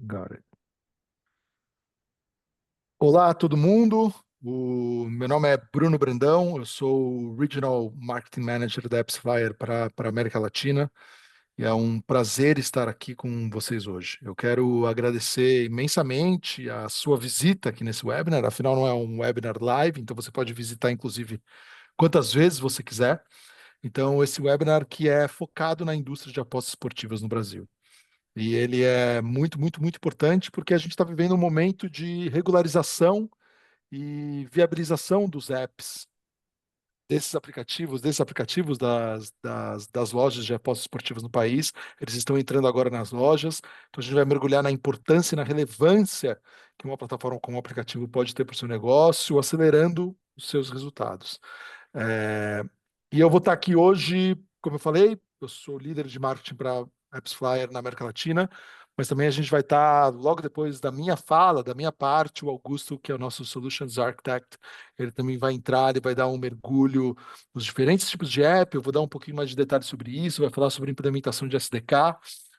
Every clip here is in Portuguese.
Got it. Olá, todo mundo. Meu nome é Bruno Brandão, eu sou o Regional Marketing Manager da AppsFlyer para América Latina e é um prazer estar aqui com vocês hoje. Eu quero agradecer imensamente a sua visita aqui nesse webinar, afinal não é um webinar live, então você pode visitar inclusive quantas vezes você quiser. Então, esse webinar que é focado na indústria de apostas esportivas no Brasil. E ele é muito, muito, muito importante porque a gente está vivendo um momento de regularização e viabilização dos apps, desses aplicativos das lojas de apostas esportivas no país. Eles estão entrando agora nas lojas, então a gente vai mergulhar na importância e na relevância que uma plataforma como um aplicativo pode ter para o seu negócio, acelerando os seus resultados. É, e eu vou estar aqui hoje, como eu falei, eu sou líder de marketing para AppsFlyer na América Latina, mas também a gente vai estar, logo depois da minha fala, da minha parte, o Augusto, que é o nosso Solutions Architect, ele também vai entrar, ele vai dar um mergulho nos diferentes tipos de app, eu vou dar um pouquinho mais de detalhes sobre isso, vai falar sobre implementação de SDK,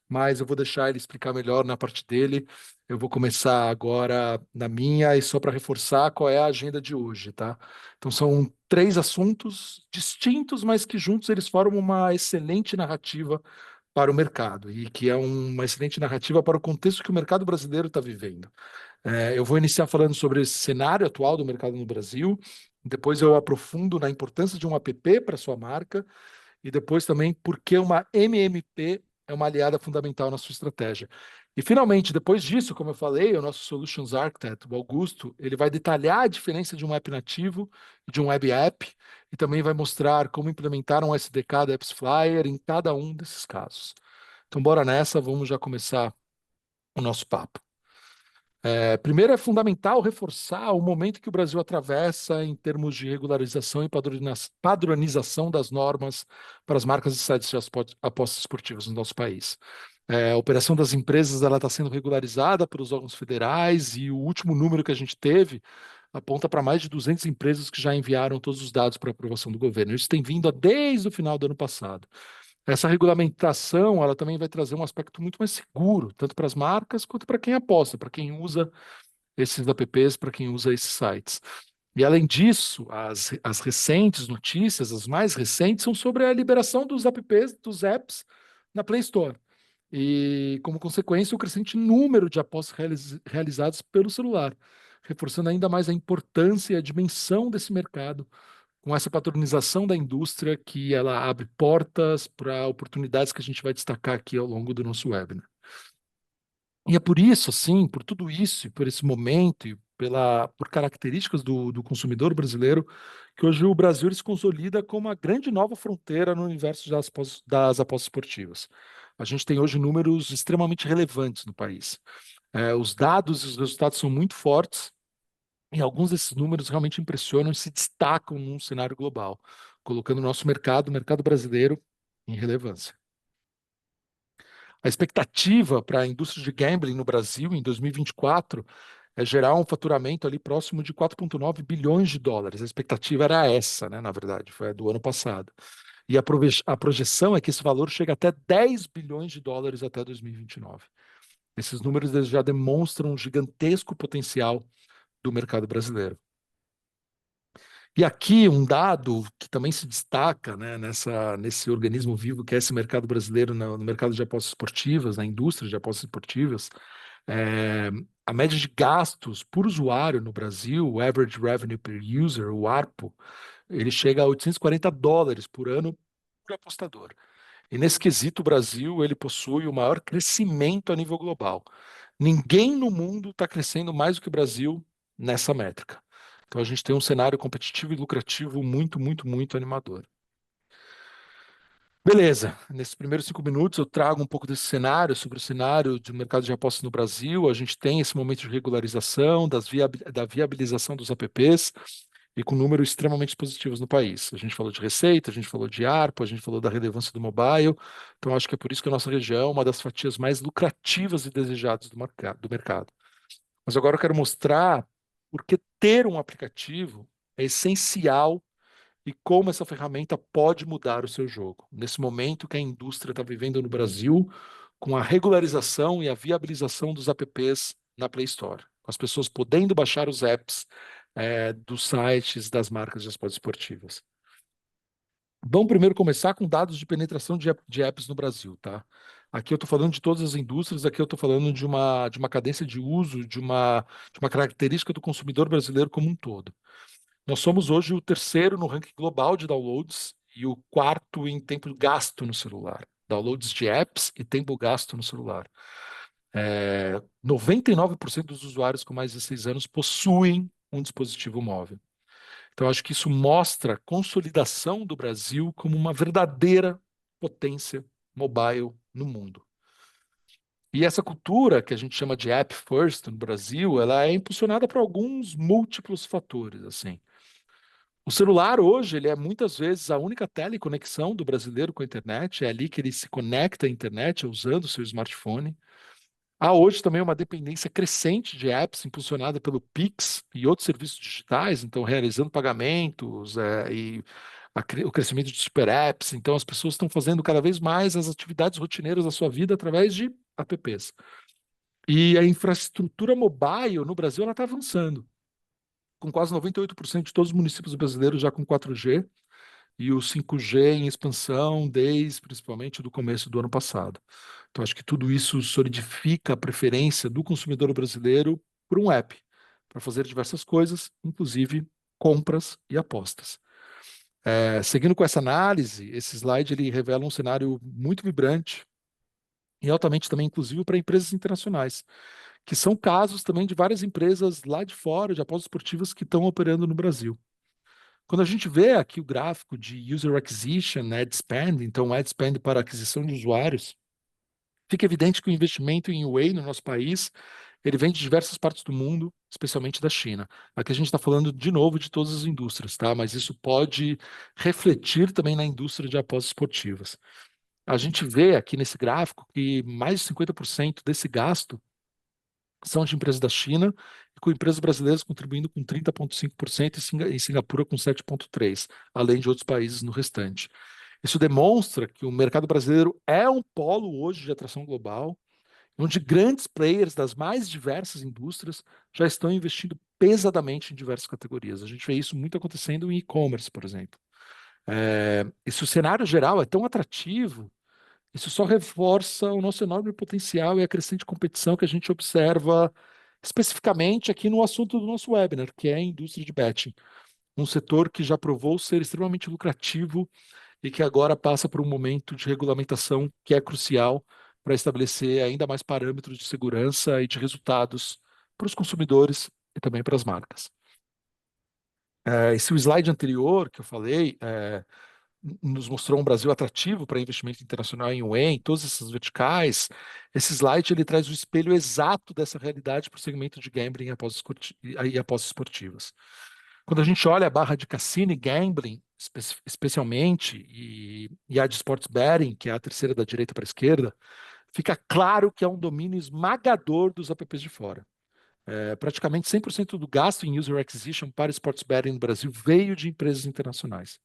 mas eu vou deixar ele explicar melhor na parte dele. Eu vou começar agora na minha, e só para reforçar qual é a agenda de hoje, tá? Então, são três assuntos distintos, mas que juntos eles formam uma excelente narrativa para o mercado e que é uma excelente narrativa para o contexto que o mercado brasileiro está vivendo. Eu vou iniciar falando sobre esse cenário atual do mercado no Brasil, depois eu aprofundo na importância de um app para sua marca e depois também por que uma MMP é uma aliada fundamental na sua estratégia. E finalmente, depois disso, como eu falei, o nosso Solutions Architect, o Augusto, ele vai detalhar a diferença de um app nativo e de um web app e também vai mostrar como implementar um SDK da AppsFlyer em cada um desses casos. Então, bora nessa, vamos já começar o nosso papo. Primeiro, é fundamental reforçar o momento que o Brasil atravessa em termos de regularização e padronização das normas para as marcas e sites de apostas esportivas no nosso país. A operação das empresas está sendo regularizada pelos órgãos federais e o último número que a gente teve aponta para mais de 200 empresas que já enviaram todos os dados para aprovação do governo. Isso tem vindo desde o final do ano passado. Essa regulamentação, ela também vai trazer um aspecto muito mais seguro, tanto para as marcas quanto para quem aposta, para quem usa esses apps, para quem usa esses sites. E além disso, as recentes notícias, as mais recentes, são sobre a liberação dos apps, dos apps na Play Store. E, como consequência, o crescente número de apostas realizadas pelo celular, reforçando ainda mais a importância e a dimensão desse mercado com essa patronização da indústria que ela abre portas para oportunidades que a gente vai destacar aqui ao longo do nosso webinar. E é por isso, assim, por tudo isso, e por esse momento, e por características do consumidor brasileiro, que hoje o Brasil ele se consolida como a grande nova fronteira no universo das apostas esportivas. A gente tem hoje números extremamente relevantes no país. Os dados e os resultados são muito fortes, e alguns desses números realmente impressionam e se destacam num cenário global, colocando o nosso mercado, o mercado brasileiro, em relevância. A expectativa para a indústria de gambling no Brasil em 2024 é gerar um faturamento ali próximo de 4,9 bilhões de dólares. A expectativa era essa, né, na verdade, foi a do ano passado. E a projeção é que esse valor chegue até 10 bilhões de dólares até 2029. Esses números eles já demonstram um gigantesco potencial do mercado brasileiro. E aqui um dado que também se destaca, né, nesse organismo vivo que é esse mercado brasileiro no mercado de apostas esportivas, na indústria de apostas esportivas, é, a média de gastos por usuário no Brasil, o Average Revenue Per User, o ARPU, ele chega a 840 dólares por ano por apostador. E nesse quesito, o Brasil ele possui o maior crescimento a nível global. Ninguém no mundo está crescendo mais do que o Brasil nessa métrica. Então a gente tem um cenário competitivo e lucrativo muito, muito, muito animador. Beleza, nesses primeiros 5 minutos eu trago um pouco desse cenário, sobre o cenário do mercado de apostas no Brasil. A gente tem esse momento de regularização, da viabilização dos apps e com números extremamente positivos no país. A gente falou de receita, a gente falou de ARPA, a gente falou da relevância do mobile. Então acho que é por isso que a nossa região é uma das fatias mais lucrativas e desejadas do mercado. Mas agora eu quero mostrar por que ter um aplicativo é essencial e como essa ferramenta pode mudar o seu jogo. Nesse momento que a indústria está vivendo no Brasil, com a regularização e a viabilização dos apps na Play Store, com as pessoas podendo baixar os apps dos sites das marcas de esportes esportivas. Vamos primeiro começar com dados de penetração de apps no Brasil, tá? Aqui eu estou falando de todas as indústrias, aqui eu estou falando de uma cadência de uso, de uma característica do consumidor brasileiro como um todo. Nós somos hoje o terceiro no ranking global de downloads e o quarto em tempo gasto no celular. Downloads de apps e tempo gasto no celular. 99% dos usuários com mais de 16 anos possuem um dispositivo móvel. Então, acho que isso mostra a consolidação do Brasil como uma verdadeira potência mobile no mundo. E essa cultura que a gente chama de app first no Brasil, ela é impulsionada por alguns múltiplos fatores, assim. O celular hoje, ele é muitas vezes a única teleconexão do brasileiro com a internet, é ali que ele se conecta à internet usando o seu smartphone. Há hoje também uma dependência crescente de apps impulsionada pelo Pix e outros serviços digitais, então realizando pagamentos o crescimento de super apps. Então as pessoas estão fazendo cada vez mais as atividades rotineiras da sua vida através de apps. E a infraestrutura mobile no Brasil ela está avançando, com quase 98% de todos os municípios brasileiros já com 4G e o 5G em expansão desde principalmente do começo do ano passado. Então, acho que tudo isso solidifica a preferência do consumidor brasileiro por um app, para fazer diversas coisas, inclusive compras e apostas. Seguindo com essa análise, esse slide ele revela um cenário muito vibrante e altamente também inclusivo para empresas internacionais, que são casos também de várias empresas lá de fora, de apostas esportivas, que estão operando no Brasil. Quando a gente vê aqui o gráfico de User Acquisition, Ad Spend, então Ad Spend para aquisição de usuários, fica evidente que o investimento em Whey no nosso país, ele vem de diversas partes do mundo, especialmente da China. Aqui a gente está falando de novo de todas as indústrias, tá? Mas isso pode refletir também na indústria de apostas esportivas. A gente vê aqui nesse gráfico que mais de 50% desse gasto são de empresas da China, e com empresas brasileiras contribuindo com 30,5% e Singapura com 7,3%, além de outros países no restante. Isso demonstra que o mercado brasileiro é um polo hoje de atração global, onde grandes players das mais diversas indústrias já estão investindo pesadamente em diversas categorias. A gente vê isso muito acontecendo em e-commerce, por exemplo. E se o cenário geral é tão atrativo, isso só reforça o nosso enorme potencial e a crescente competição que a gente observa especificamente aqui no assunto do nosso webinar, que é a indústria de betting, um setor que já provou ser extremamente lucrativo e que agora passa por um momento de regulamentação que é crucial para estabelecer ainda mais parâmetros de segurança e de resultados para os consumidores e também para as marcas. Esse slide anterior que eu falei nos mostrou um Brasil atrativo para investimento internacional em whey, em todas essas verticais. Esse slide ele traz o espelho exato dessa realidade para o segmento de gambling e apostas esportivas. Quando a gente olha a barra de cassino e gambling, especialmente, e a de sports betting, que é a terceira da direita para a esquerda, fica claro que é um domínio esmagador dos apps de fora. Praticamente 100% do gasto em user acquisition para sports betting no Brasil veio de empresas internacionais.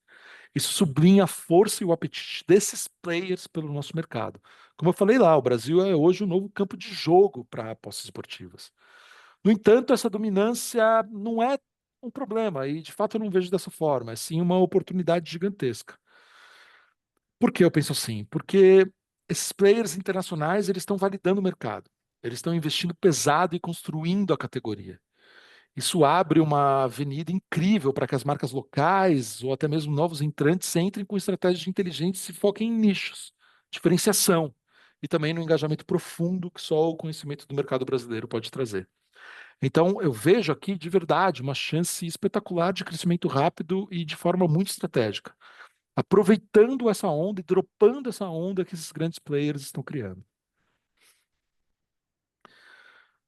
Isso sublinha a força e o apetite desses players pelo nosso mercado. Como eu falei lá, o Brasil é hoje um novo campo de jogo para apostas esportivas. No entanto, essa dominância não é um problema, e de fato eu não vejo dessa forma, é sim uma oportunidade gigantesca. Por que eu penso assim? Porque esses players internacionais eles estão validando o mercado, eles estão investindo pesado e construindo a categoria. Isso abre uma avenida incrível para que as marcas locais ou até mesmo novos entrantes entrem com estratégias inteligentes e se foquem em nichos, diferenciação e também no engajamento profundo que só o conhecimento do mercado brasileiro pode trazer. Então, eu vejo aqui de verdade uma chance espetacular de crescimento rápido e de forma muito estratégica, aproveitando essa onda e dropando essa onda que esses grandes players estão criando.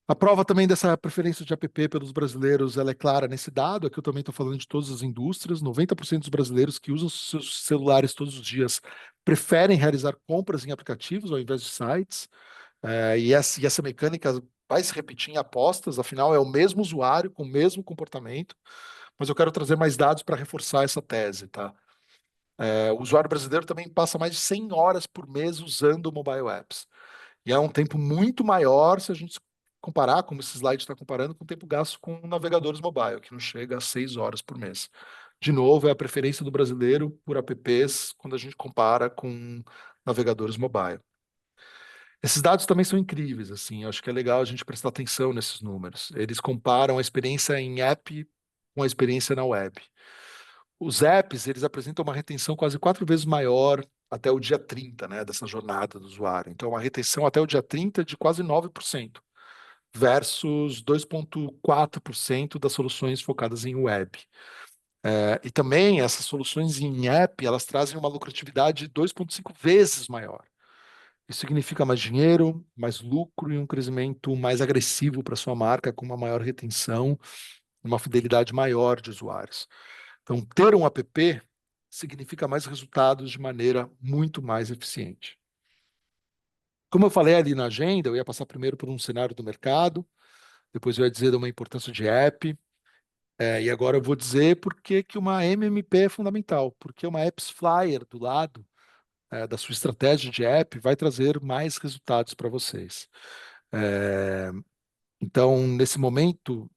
A prova também dessa preferência de app pelos brasileiros, ela é clara nesse dado. Aqui eu também estou falando de todas as indústrias. 90% dos brasileiros que usam seus celulares todos os dias preferem realizar compras em aplicativos ao invés de sites. E essa mecânica vai se repetir em apostas, afinal é o mesmo usuário com o mesmo comportamento. Mas eu quero trazer mais dados para reforçar essa tese, tá? O usuário brasileiro também passa mais de 100 horas por mês usando mobile apps. E é um tempo muito maior se a gente comparar, como esse slide está comparando, com o tempo gasto com navegadores mobile, que não chega a 6 horas por mês. De novo, é a preferência do brasileiro por apps quando a gente compara com navegadores mobile. Esses dados também são incríveis, assim, eu acho que é legal a gente prestar atenção nesses números. Eles comparam a experiência em app com a experiência na web. Os apps, eles apresentam uma retenção quase 4 vezes maior até o dia 30, né, dessa jornada do usuário. Então, uma retenção até o dia 30 de quase 9%, versus 2,4% das soluções focadas em web. E também essas soluções em app, elas trazem uma lucratividade 2,5 vezes maior. Isso significa mais dinheiro, mais lucro e um crescimento mais agressivo para sua marca, com uma maior retenção, uma fidelidade maior de usuários. Então, ter um app significa mais resultados de maneira muito mais eficiente. Como eu falei ali na agenda, eu ia passar primeiro por um cenário do mercado, depois eu ia dizer de uma importância de app, e agora eu vou dizer por que que uma MMP é fundamental, porque uma Apps Flyer do lado da sua estratégia de app vai trazer mais resultados para vocês. É, então, nesse momento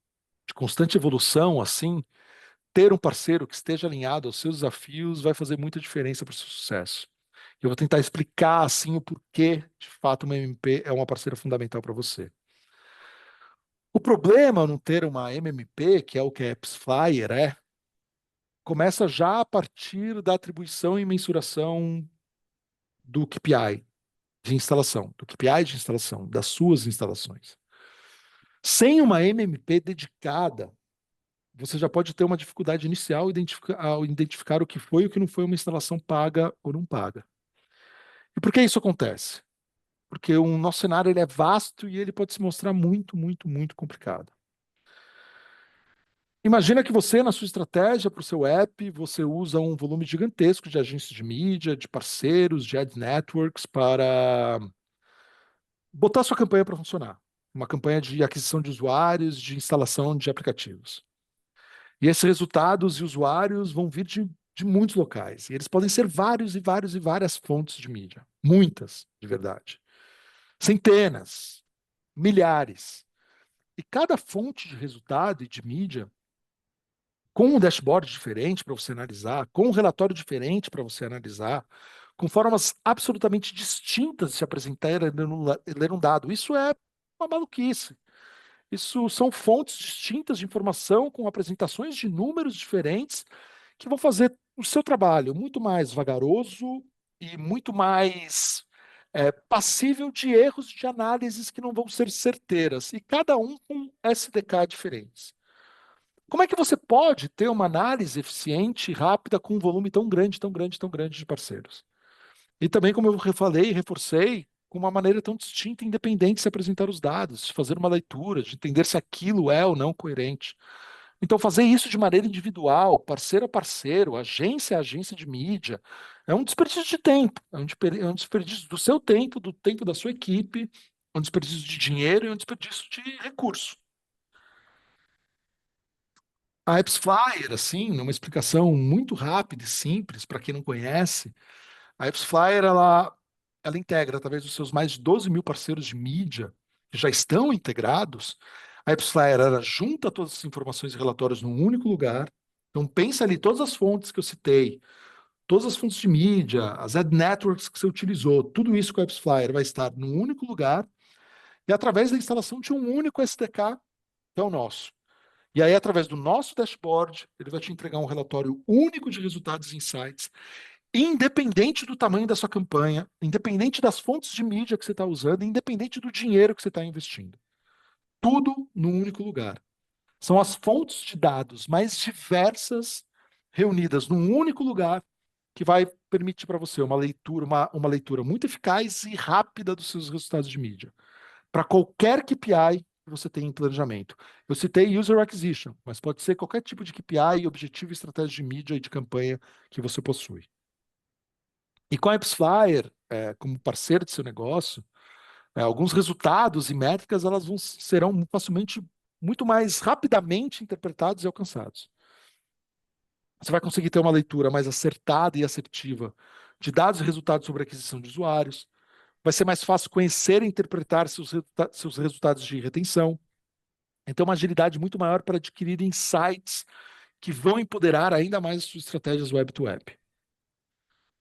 de constante evolução, assim, ter um parceiro que esteja alinhado aos seus desafios vai fazer muita diferença para o seu sucesso. Eu vou tentar explicar assim o porquê, de fato, uma MMP é uma parceira fundamental para você. O problema não ter uma MMP, que é o que a Apps Flyer começa já a partir da atribuição e mensuração do KPI de instalação, do KPI de instalação, das suas instalações. Sem uma MMP dedicada, você já pode ter uma dificuldade inicial ao identificar o que foi e o que não foi uma instalação paga ou não paga. E por que isso acontece? Porque o nosso cenário ele é vasto e ele pode se mostrar muito, muito, muito complicado. Imagina que você, na sua estratégia para o seu app, você usa um volume gigantesco de agências de mídia, de parceiros, de ad networks para botar sua campanha para funcionar. Uma campanha de aquisição de usuários, de instalação de aplicativos. E esses resultados e usuários vão vir de muitos locais. E eles podem ser vários e vários e várias fontes de mídia. Muitas, de verdade. Centenas, milhares. E cada fonte de resultado e de mídia, com um dashboard diferente para você analisar, com um relatório diferente para você analisar, com formas absolutamente distintas de se apresentar e ler um dado. Isso é uma maluquice. Isso são fontes distintas de informação com apresentações de números diferentes que vão fazer o seu trabalho muito mais vagaroso e muito mais passível de erros de análises que não vão ser certeiras, e cada um com SDK diferentes. Como é que você pode ter uma análise eficiente e rápida com um volume tão grande, tão grande, tão grande de parceiros? E também, como eu falei e reforcei, com uma maneira tão distinta e independente de se apresentar os dados, de fazer uma leitura, de entender se aquilo é ou não coerente. Então, fazer isso de maneira individual, parceiro a parceiro, agência a agência de mídia, é um desperdício de tempo, é um desperdício do seu tempo, do tempo da sua equipe, é um desperdício de dinheiro e é um desperdício de recurso. A AppsFlyer, assim, numa explicação muito rápida e simples para quem não conhece, a AppsFlyer ela integra, através dos seus mais de 12 mil parceiros de mídia que já estão integrados. A AppsFlyer ela junta todas as informações e relatórios num único lugar. Então, pensa ali todas as fontes que eu citei, todas as fontes de mídia, as ad networks que você utilizou, tudo isso com a AppsFlyer vai estar num único lugar e através da instalação de um único SDK, que é o nosso. E aí, através do nosso dashboard, ele vai te entregar um relatório único de resultados e insights, independente do tamanho da sua campanha, independente das fontes de mídia que você está usando, independente do dinheiro que você está investindo. Tudo num único lugar. São as fontes de dados mais diversas reunidas num único lugar que vai permitir para você uma leitura muito eficaz e rápida dos seus resultados de mídia para qualquer KPI que você tenha em planejamento. Eu citei User Acquisition, mas pode ser qualquer tipo de KPI, objetivo e estratégia de mídia e de campanha que você possui. E com a AppsFlyer, como parceiro de seu negócio, alguns resultados e métricas serão facilmente, muito mais rapidamente interpretados e alcançados. Você vai conseguir ter uma leitura mais acertada e assertiva de dados e resultados sobre aquisição de usuários, Vai ser mais fácil conhecer e interpretar seus resultados de retenção. Então, uma agilidade muito maior para adquirir insights que vão empoderar ainda mais as suas estratégias web-to-web.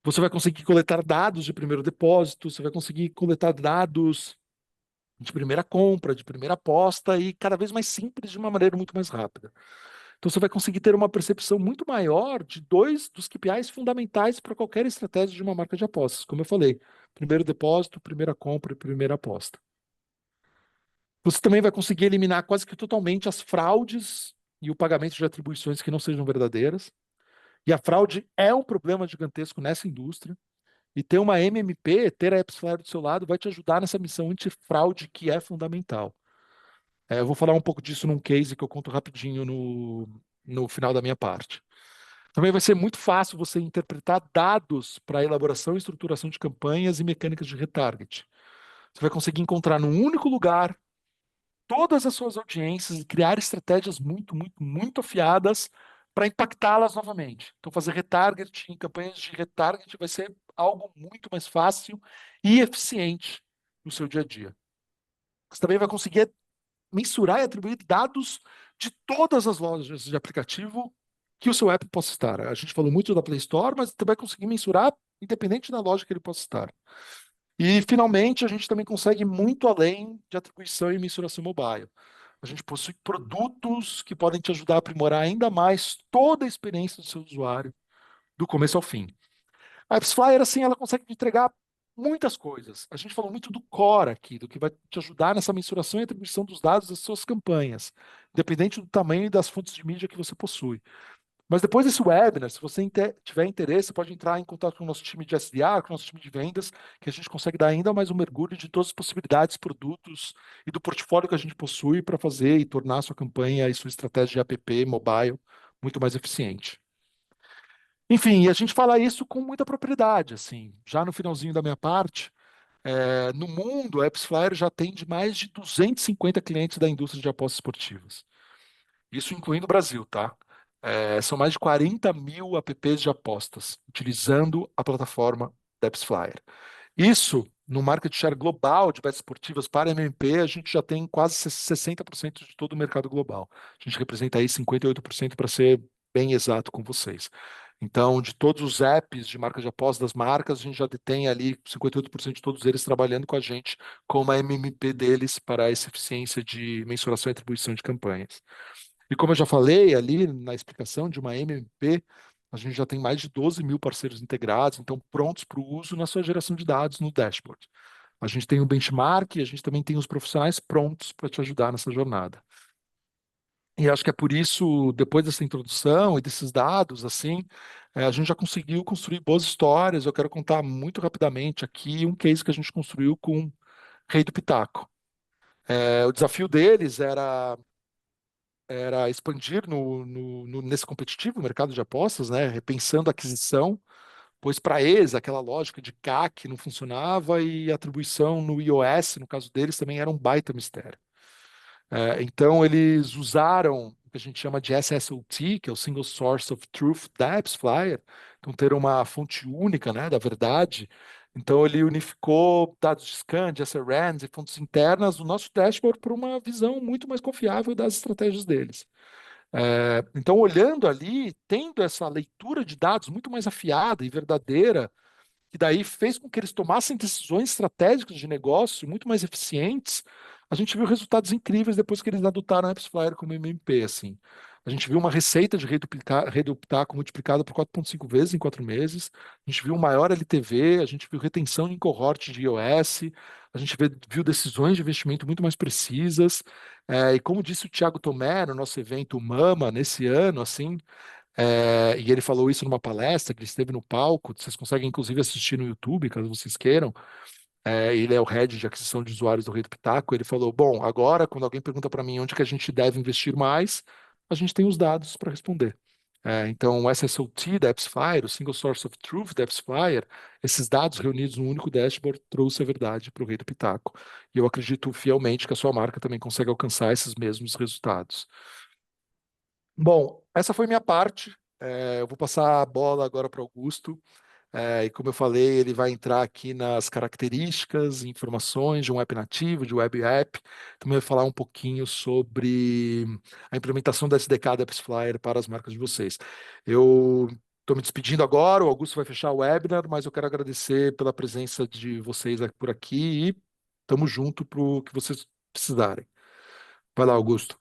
Você vai conseguir coletar dados de primeiro depósito, você vai conseguir coletar dados de primeira compra, de primeira aposta e cada vez mais simples, de uma maneira muito mais rápida. Então, você vai conseguir ter uma percepção muito maior de dois dos KPIs fundamentais para qualquer estratégia de uma marca de apostas. Como eu falei, primeiro depósito, primeira compra e primeira aposta. Você também vai conseguir eliminar quase que totalmente as fraudes e o pagamento de atribuições que não sejam verdadeiras. E a fraude é um problema gigantesco nessa indústria. E ter uma MMP, ter a AppsFlyer do seu lado, vai te ajudar nessa missão antifraude que é fundamental. Eu vou falar um pouco disso num case que eu conto rapidinho no final da minha parte. Também vai ser muito fácil você interpretar dados para a elaboração e estruturação de campanhas e mecânicas de retarget. Você vai conseguir encontrar num único lugar todas as suas audiências e criar estratégias muito, muito, muito afiadas para impactá-las novamente. Então, fazer retargeting, campanhas de retargeting vai ser algo muito mais fácil e eficiente no seu dia a dia. Você também vai conseguir mensurar e atribuir dados de todas as lojas de aplicativo que o seu app possa estar. A gente falou muito da Play Store, mas você vai conseguir mensurar independente da loja que ele possa estar. E, finalmente, a gente também consegue ir muito além de atribuição e mensuração mobile. A gente possui produtos que podem te ajudar a aprimorar ainda mais toda a experiência do seu usuário, do começo ao fim. A AppsFlyer, assim, ela consegue te entregar muitas coisas. A gente falou muito do core aqui, do que vai te ajudar nessa mensuração e atribuição dos dados das suas campanhas, independente do tamanho e das fontes de mídia que você possui. Mas depois desse webinar, se você tiver interesse, você pode entrar em contato com o nosso time de SDR, com o nosso time de vendas, que a gente consegue dar ainda mais um mergulho de todas as possibilidades, produtos e do portfólio que a gente possui para fazer e tornar a sua campanha e sua estratégia de app mobile muito mais eficiente. Enfim, e a gente fala isso com muita propriedade, assim, já no finalzinho da minha parte, no mundo, a AppsFlyer já atende mais de 250 clientes da indústria de apostas esportivas. Isso incluindo o Brasil, tá? São mais de 40 mil apps de apostas utilizando a plataforma da AppsFlyer. Isso, no market share global de bets esportivas para MMP, a gente já tem quase 60% de todo o mercado global. A gente representa aí 58% para ser bem exato com vocês. Então, de todos os apps de marca de apostas das marcas, a gente já detém ali 58% de todos eles trabalhando com a gente como a MMP deles para essa eficiência de mensuração e atribuição de campanhas. E como eu já falei ali na explicação de uma MMP, a gente já tem mais de 12 mil parceiros integrados, então prontos para o uso na sua geração de dados no dashboard. A gente tem o benchmark e a gente também tem os profissionais prontos para te ajudar nessa jornada. E acho que é por isso, depois dessa introdução e desses dados, assim, a gente já conseguiu construir boas histórias. Eu quero contar muito rapidamente aqui um case que a gente construiu com Rei do Pitaco. O desafio deles era expandir nesse competitivo mercado de apostas, né, repensando a aquisição, pois para eles aquela lógica de CAC não funcionava e atribuição no iOS, no caso deles, também era um baita mistério. Então, eles usaram o que a gente chama de SSOT, que é o Single Source of Truth da AppsFlyer, então ter uma fonte única, né, da verdade. Então, ele unificou dados de scan, de SRANs e fontes internas do nosso dashboard para uma visão muito mais confiável das estratégias deles. Então, olhando ali, tendo essa leitura de dados muito mais afiada e verdadeira, que daí fez com que eles tomassem decisões estratégicas de negócio muito mais eficientes, a gente viu resultados incríveis depois que eles adotaram a AppsFlyer como MMP, assim. A gente viu uma receita de rede do Pitaco multiplicada por 4,5 vezes em 4 meses. A gente viu um maior LTV, a gente viu retenção em cohort de iOS, a gente viu decisões de investimento muito mais precisas. E como disse o Thiago Tomé no nosso evento Mama, nesse ano, assim, e ele falou isso numa palestra, que ele esteve no palco. Vocês conseguem, inclusive, assistir no YouTube, caso vocês queiram. Ele é o head de aquisição de usuários do Rei do Pitaco. Ele falou: bom, agora, quando alguém pergunta para mim onde que a gente deve investir mais, a gente tem os dados para responder. Então, o SSOT da AppsFlyer, o Single Source of Truth da AppsFlyer, esses dados reunidos num único dashboard trouxe a verdade para o Rei do Pitaco. E eu acredito fielmente que a sua marca também consegue alcançar esses mesmos resultados. Bom, essa foi minha parte. Eu vou passar a bola agora para o Augusto. E como eu falei, ele vai entrar aqui nas características, informações de um app nativo, de web app. Também vai falar um pouquinho sobre a implementação da SDK da AppsFlyer para as marcas de vocês. Eu estou me despedindo agora, o Augusto vai fechar o webinar, mas eu quero agradecer pela presença de vocês por aqui e estamos junto para o que vocês precisarem. Vai lá, Augusto.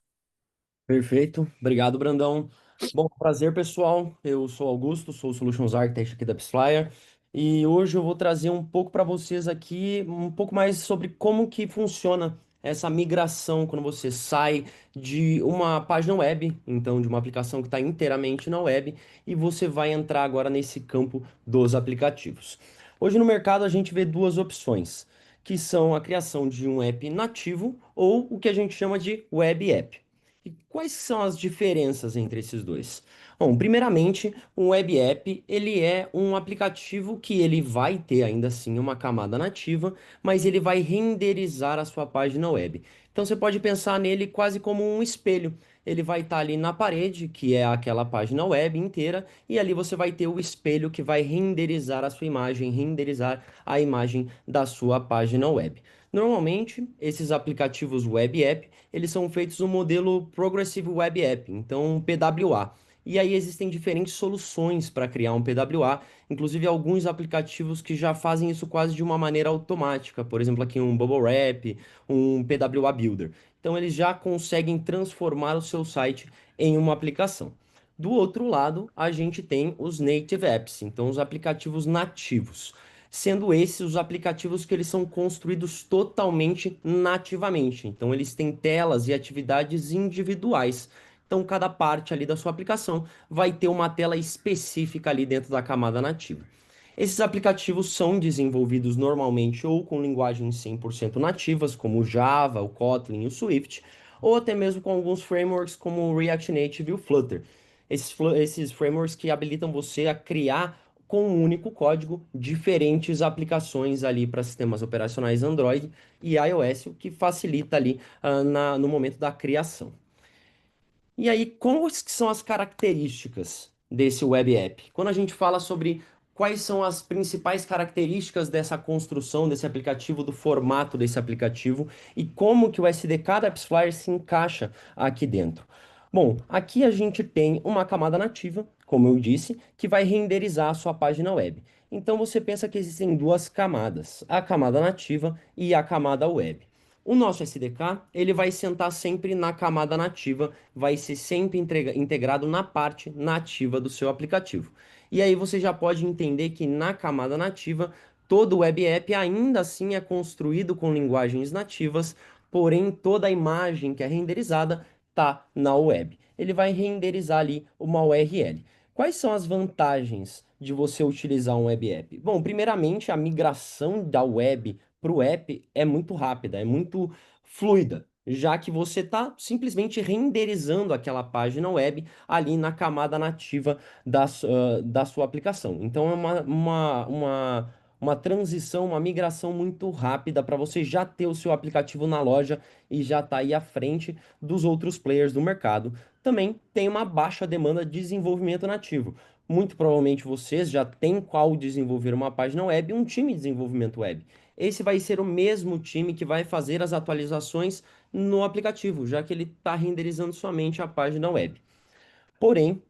Perfeito. Obrigado, Brandão. Bom, prazer, pessoal. Eu sou Augusto, sou o Solutions Architect aqui da AppsFlyer e hoje eu vou trazer um pouco para vocês aqui, um pouco mais sobre como que funciona essa migração quando você sai de uma página web, então de uma aplicação que está inteiramente na web, e você vai entrar agora nesse campo dos aplicativos. Hoje no mercado a gente vê duas opções, que são a criação de um app nativo ou o que a gente chama de web app. E quais são as diferenças entre esses dois? Bom, primeiramente, um web app, ele é um aplicativo que ele vai ter ainda assim uma camada nativa, mas ele vai renderizar a sua página web. Então você pode pensar nele quase como um espelho. Ele vai estar ali na parede, que é aquela página web inteira, e ali você vai ter o espelho que vai renderizar a sua imagem, renderizar a imagem da sua página web. Normalmente, esses aplicativos web app eles são feitos no modelo Progressive Web App, então PWA. E aí existem diferentes soluções para criar um PWA, inclusive alguns aplicativos que já fazem isso quase de uma maneira automática, por exemplo, aqui um Bubble Wrap, um PWA Builder. Então eles já conseguem transformar o seu site em uma aplicação. Do outro lado, a gente tem os native apps, então os aplicativos nativos, sendo esses os aplicativos que eles são construídos totalmente nativamente. Então, eles têm telas e atividades individuais. Então, cada parte ali da sua aplicação vai ter uma tela específica ali dentro da camada nativa. Esses aplicativos são desenvolvidos normalmente ou com linguagens 100% nativas, como o Java, o Kotlin e o Swift, ou até mesmo com alguns frameworks como o React Native e o Flutter. Esses frameworks que habilitam você a criar com um único código diferentes aplicações ali para sistemas operacionais Android e iOS, o que facilita ali no momento da criação. E aí, quais que são as características desse web app? Quando a gente fala sobre quais são as principais características dessa construção desse aplicativo, do formato desse aplicativo e como que o SDK da AppsFlyer se encaixa aqui dentro. Bom, aqui a gente tem uma camada nativa, como eu disse, que vai renderizar a sua página web. Então você pensa que existem duas camadas, a camada nativa e a camada web. O nosso SDK, ele vai sentar sempre na camada nativa, vai ser sempre integrado na parte nativa do seu aplicativo. E aí você já pode entender que na camada nativa, todo o web app ainda assim é construído com linguagens nativas, porém toda a imagem que é renderizada está na web. Ele vai renderizar ali uma URL. Quais são as vantagens de você utilizar um web app? Bom, primeiramente, a migração da web para o app é muito rápida, é muito fluida, já que você está simplesmente renderizando aquela página web ali na camada nativa da sua aplicação. Então é uma transição, uma migração muito rápida para você já ter o seu aplicativo na loja e já estar aí à frente dos outros players do mercado. Também tem uma baixa demanda de desenvolvimento nativo. Muito provavelmente vocês já têm qual desenvolver uma página web e um time de desenvolvimento web. Esse vai ser o mesmo time que vai fazer as atualizações no aplicativo, já que ele está renderizando somente a página web. Porém,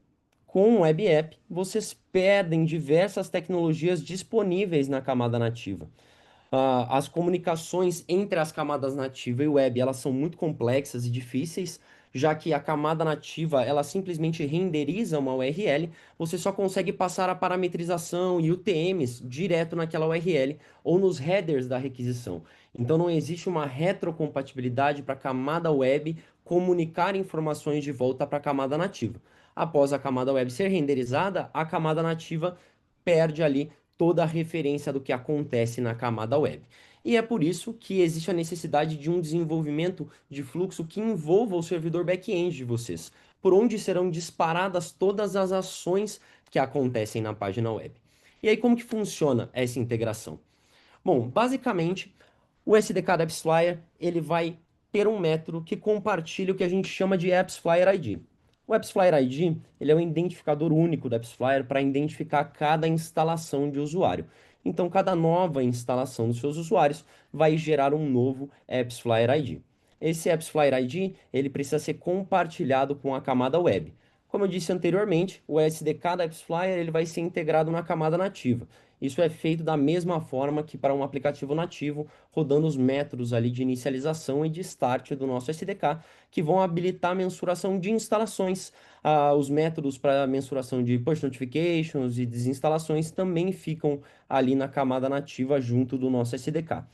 com o Web App, vocês perdem diversas tecnologias disponíveis na camada nativa. As comunicações entre as camadas nativa e web, elas são muito complexas e difíceis, já que a camada nativa, ela simplesmente renderiza uma URL, você só consegue passar a parametrização e UTMs direto naquela URL ou nos headers da requisição. Então não existe uma retrocompatibilidade para a camada web comunicar informações de volta para a camada nativa. Após a camada web ser renderizada, a camada nativa perde ali toda a referência do que acontece na camada web. E é por isso que existe a necessidade de um desenvolvimento de fluxo que envolva o servidor back-end de vocês, por onde serão disparadas todas as ações que acontecem na página web. E aí, como que funciona essa integração? Bom, basicamente, o SDK da AppsFlyer, ele vai ter um método que compartilha o que a gente chama de AppsFlyer ID. O AppsFlyer ID, ele é um identificador único da AppsFlyer para identificar cada instalação de usuário. Então, cada nova instalação dos seus usuários vai gerar um novo AppsFlyer ID. Esse AppsFlyer ID, ele precisa ser compartilhado com a camada web. Como eu disse anteriormente, o SDK da AppsFlyer ele vai ser integrado na camada nativa. Isso é feito da mesma forma que para um aplicativo nativo, rodando os métodos ali de inicialização e de start do nosso SDK, que vão habilitar a mensuração de instalações. Os métodos para mensuração de push notifications e desinstalações também ficam ali na camada nativa junto do nosso SDK.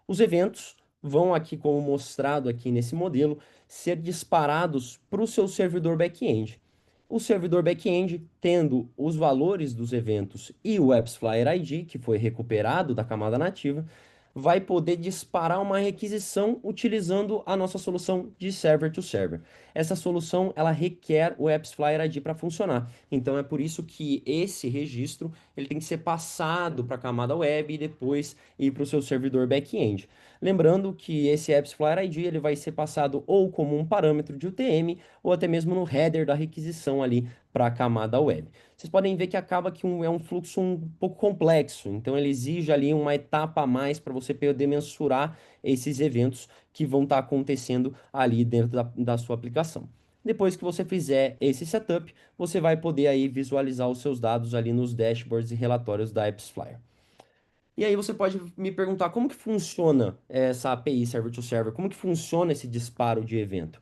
Os eventos vão aqui, como mostrado aqui nesse modelo, ser disparados para o seu servidor back-end. O servidor back-end, tendo os valores dos eventos e o AppsFlyer ID, que foi recuperado da camada nativa, vai poder disparar uma requisição utilizando a nossa solução de server to server. Essa solução ela requer o AppsFlyer ID para funcionar. Então é por isso que esse registro ele tem que ser passado para a camada web e depois ir para o seu servidor back-end. Lembrando que esse AppsFlyer ID ele vai ser passado ou como um parâmetro de UTM ou até mesmo no header da requisição ali para a camada web. Vocês podem ver que acaba que é um fluxo um pouco complexo, então ele exige ali uma etapa a mais para você poder mensurar esses eventos que vão estar acontecendo ali dentro da sua aplicação. Depois que você fizer esse setup, você vai poder aí visualizar os seus dados ali nos dashboards e relatórios da AppsFlyer. E aí você pode me perguntar como que funciona essa API Server to Server, como que funciona esse disparo de evento.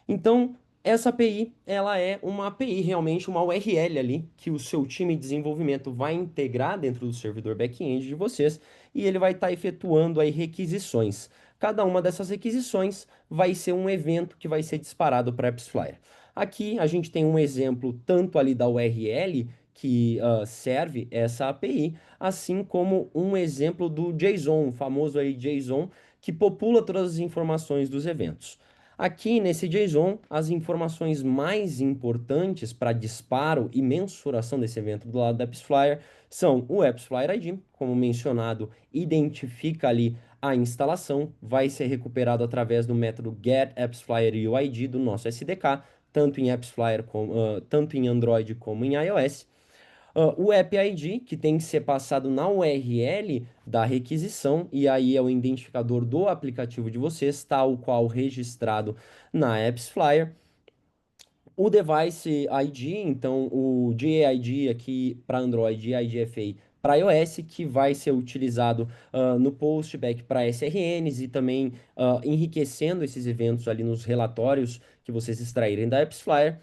Então, essa API, ela é uma API, realmente uma URL ali, que o seu time de desenvolvimento vai integrar dentro do servidor back-end de vocês, e ele vai estar efetuando aí requisições. Cada uma dessas requisições vai ser um evento que vai ser disparado para a AppsFlyer. Aqui a gente tem um exemplo tanto ali da URL, que serve essa API, assim como um exemplo do JSON, o famoso aí JSON, que popula todas as informações dos eventos. Aqui nesse JSON, as informações mais importantes para disparo e mensuração desse evento do lado da AppsFlyer são o AppsFlyer ID, como mencionado, identifica ali a instalação, vai ser recuperado através do método getAppsFlyerUID do nosso SDK, tanto em AppsFlyer tanto em Android como em iOS. O App ID, que tem que ser passado na URL da requisição, e aí é o identificador do aplicativo de vocês, tal qual registrado na AppsFlyer. O Device ID, então o GAID aqui para Android e IDFA para iOS, que vai ser utilizado no postback para SRNs e também enriquecendo esses eventos ali nos relatórios que vocês extraírem da AppsFlyer.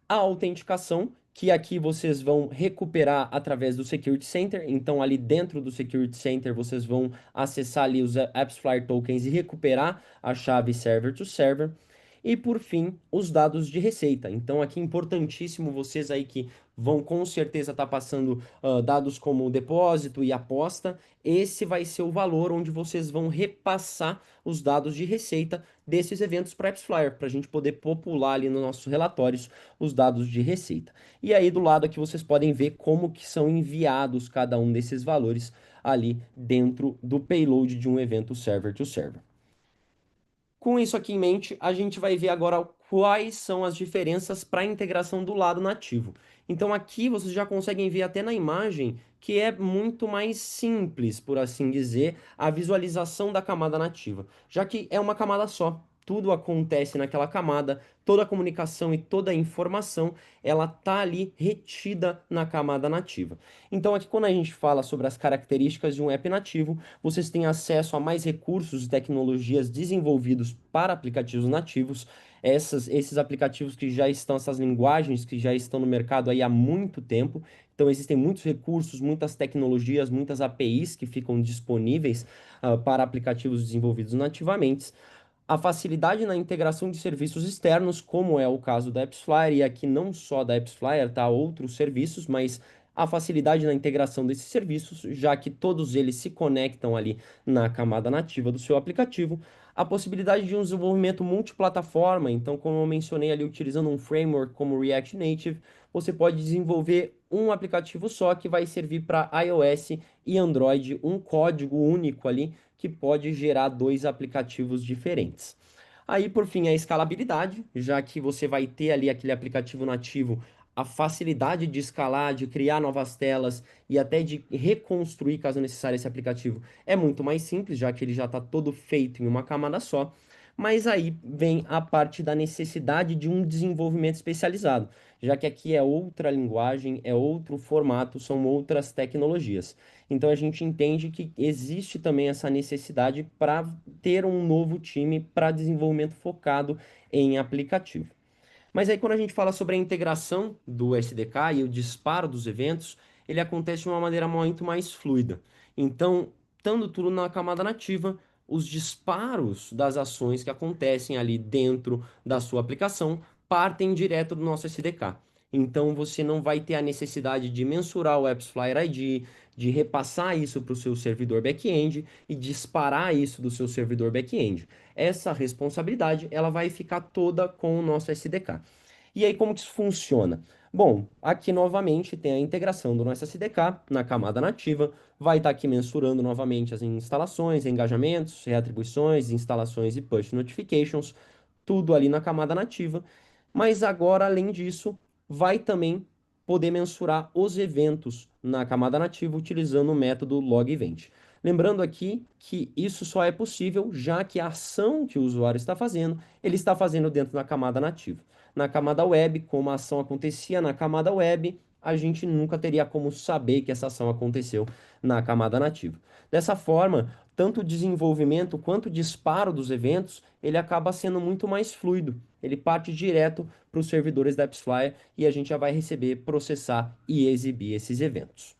A autenticação, que aqui vocês vão recuperar através do Security Center. Então, ali dentro do Security Center, vocês vão acessar ali os AppsFlyer tokens e recuperar a chave server to server. E por fim, os dados de receita. Então, aqui importantíssimo vocês aí que vão com certeza estar passando dados como depósito e aposta. Esse vai ser o valor onde vocês vão repassar os dados de receita desses eventos para AppsFlyer, para a gente poder popular ali nos nossos relatórios os dados de receita. E aí do lado aqui vocês podem ver como que são enviados cada um desses valores ali dentro do payload de um evento server to server. Com isso aqui em mente, a gente vai ver agora quais são as diferenças para a integração do lado nativo. Então aqui vocês já conseguem ver até na imagem que é muito mais simples, por assim dizer, a visualização da camada nativa, já que é uma camada só. Tudo acontece naquela camada, toda a comunicação e toda a informação, ela tá ali retida na camada nativa. Então aqui quando a gente fala sobre as características de um app nativo, vocês têm acesso a mais recursos e tecnologias desenvolvidos para aplicativos nativos. Esses aplicativos que já estão, essas linguagens que já estão no mercado aí há muito tempo. Então, existem muitos recursos, muitas tecnologias, muitas APIs que ficam disponíveis para aplicativos desenvolvidos nativamente. A facilidade na integração de serviços externos, como é o caso da AppsFlyer, e aqui não só da AppsFlyer, tá? Outros serviços, mas a facilidade na integração desses serviços, já que todos eles se conectam ali na camada nativa do seu aplicativo. A possibilidade de um desenvolvimento multiplataforma, então, como eu mencionei ali, utilizando um framework como React Native, você pode desenvolver um aplicativo só que vai servir para iOS e Android, um código único ali que pode gerar dois aplicativos diferentes. Aí, por fim, a escalabilidade, já que você vai ter ali aquele aplicativo nativo, a facilidade de escalar, de criar novas telas e até de reconstruir, caso necessário, esse aplicativo é muito mais simples, já que ele já está todo feito em uma camada só. Mas aí vem a parte da necessidade de um desenvolvimento especializado, já que aqui é outra linguagem, é outro formato, são outras tecnologias. Então a gente entende que existe também essa necessidade para ter um novo time para desenvolvimento focado em aplicativo. Mas aí, quando a gente fala sobre a integração do SDK e o disparo dos eventos, ele acontece de uma maneira muito mais fluida. Então, estando tudo na camada nativa, os disparos das ações que acontecem ali dentro da sua aplicação partem direto do nosso SDK. Então, você não vai ter a necessidade de mensurar o AppsFlyer ID, de repassar isso para o seu servidor back-end e disparar isso do seu servidor back-end. Essa responsabilidade ela vai ficar toda com o nosso SDK. E aí, como que isso funciona? Bom, aqui novamente tem a integração do nosso SDK na camada nativa, vai estar aqui mensurando novamente as instalações, engajamentos, reatribuições, instalações e push notifications, tudo ali na camada nativa. Mas agora, além disso, vai também poder mensurar os eventos na camada nativa utilizando o método log event. Lembrando aqui que isso só é possível já que a ação que o usuário está fazendo, ele está fazendo dentro da camada nativa. Na camada web, como a ação acontecia na camada web, a gente nunca teria como saber que essa ação aconteceu na camada nativa. Dessa forma, tanto o desenvolvimento quanto o disparo dos eventos, ele acaba sendo muito mais fluido. Ele parte direto para os servidores da AppsFlyer e a gente já vai receber, processar e exibir esses eventos.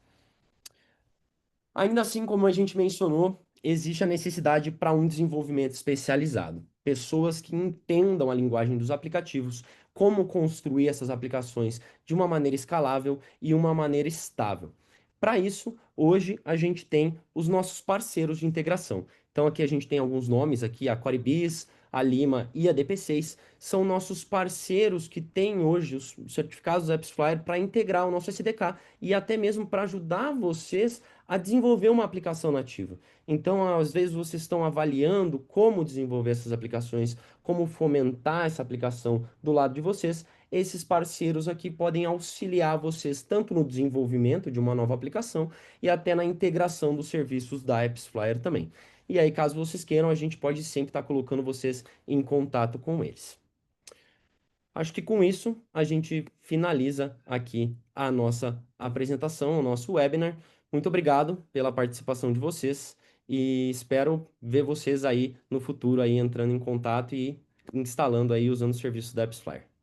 Ainda assim, como a gente mencionou, existe a necessidade para um desenvolvimento especializado. Pessoas que entendam a linguagem dos aplicativos, como construir essas aplicações de uma maneira escalável e uma maneira estável. Para isso, hoje a gente tem os nossos parceiros de integração. Então aqui a gente tem alguns nomes aqui, a Coribis, a Lima e a DP6, são nossos parceiros que têm hoje os certificados AppsFlyer para integrar o nosso SDK e até mesmo para ajudar vocês a desenvolver uma aplicação nativa. Então, às vezes, vocês estão avaliando como desenvolver essas aplicações, como fomentar essa aplicação do lado de vocês. Esses parceiros aqui podem auxiliar vocês tanto no desenvolvimento de uma nova aplicação e até na integração dos serviços da AppsFlyer também. E aí, caso vocês queiram, a gente pode sempre estar colocando vocês em contato com eles. Acho que com isso a gente finaliza aqui a nossa apresentação, o nosso webinar. Muito obrigado pela participação de vocês e espero ver vocês aí no futuro aí entrando em contato e instalando aí usando os serviços da AppsFlyer.